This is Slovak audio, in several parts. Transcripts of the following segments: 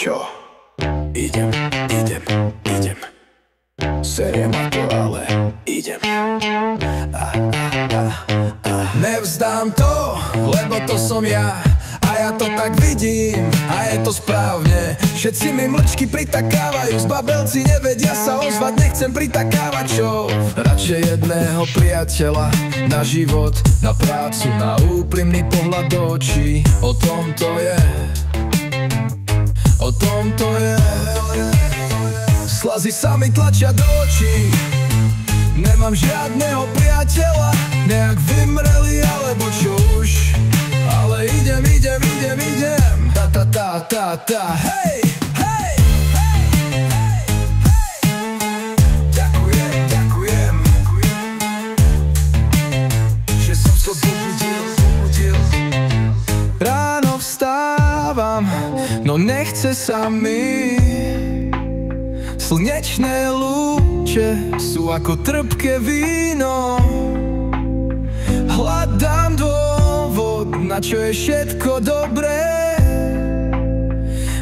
čo? Idem. Séria ma to, ale idem. Nevzdám to, lebo to som ja. A ja to tak vidím, a je to správne. Všetci mi mlčky pritakávajú, zbabelci nevedia sa ozvať. Nechcem pritakávať, čo? Radšej jedného priateľa na život, na prácu, na úprimný pohľad do očí. O tom to je, o tom to je. Slazy sa mi tlačia do očí. Nemám žiadneho priateľa, nejak vymreli alebo čo už. Ale idem. Hej. Ďakujem. Že som sa zobudil. Ráno vstávam, no nechce sa mi. Slnečné lúče sú ako trpké víno. Hľadám dôvod, na čo je všetko dobré.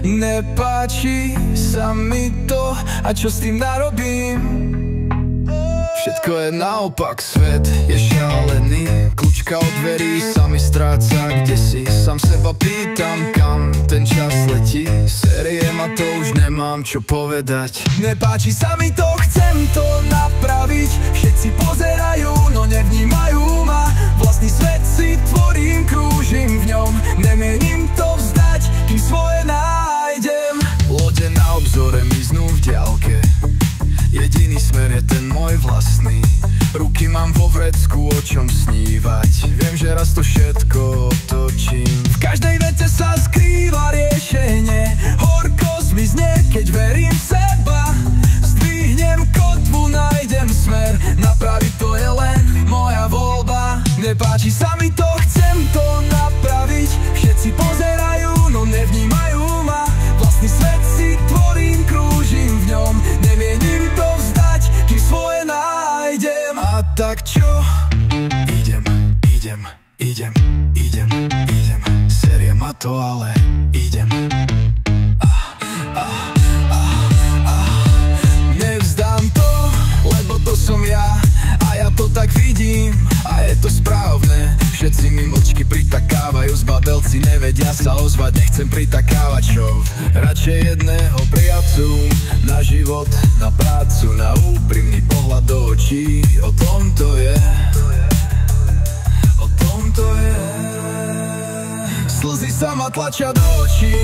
Nepáči sa mi to, a čo s tým narobím? Všetko je naopak, svet je šialený. Kľúčka od dverí sa mi stráca kdesi. Sám seba pýtam, kam ten čas letí. Série ma to, už nemám čo povedať. Nepáči sa mi to, chcem to napraviť. Všetci pozerajú, no nevnímajú ma. Vlastný svet si tvorím, krúžim v ňom. Nemienim to vzdať, kým svoje nájdem. Lode na obzore miznú v diaľke. Jediný smer je ten môj vlastný. Ruky mám vo vrecku, o čom snívať. Viem, že raz to všetko otočím. V každej vete sa skrýva riešenie. Horko zmizne, keď verím v seba. Zdvihnem kotvu, nájdem smer. Napraviť to je len moja voľba. Nepáči sa mi to, chcem to napraviť. Všetci pozerajú, no nevnímajú ma. Vlastný svet si tvorím, krúžim v ňom. Nemienim to vzdať, kým svoje nájdem. A tak čo? Idem. Séria ma to, ale idem. Nevzdám to, lebo to som ja. A ja to tak vidím, a je to správne. Všetci mi mlčky pritakávajú, zbabelci nevedia sa ozvať. Nechcem pritakávať, čo? Radšej jedného prijatcu na život, na prácu, na úprimný pohľad do očí. O tom to je, o tom to je. Slzy sa ma tlačia do očí.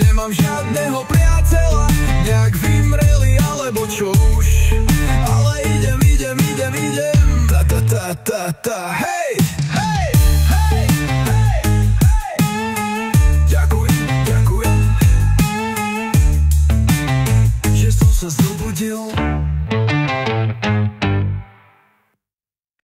Nemám žiadneho priateľa, nejak vymreli alebo čo už. Ale idem.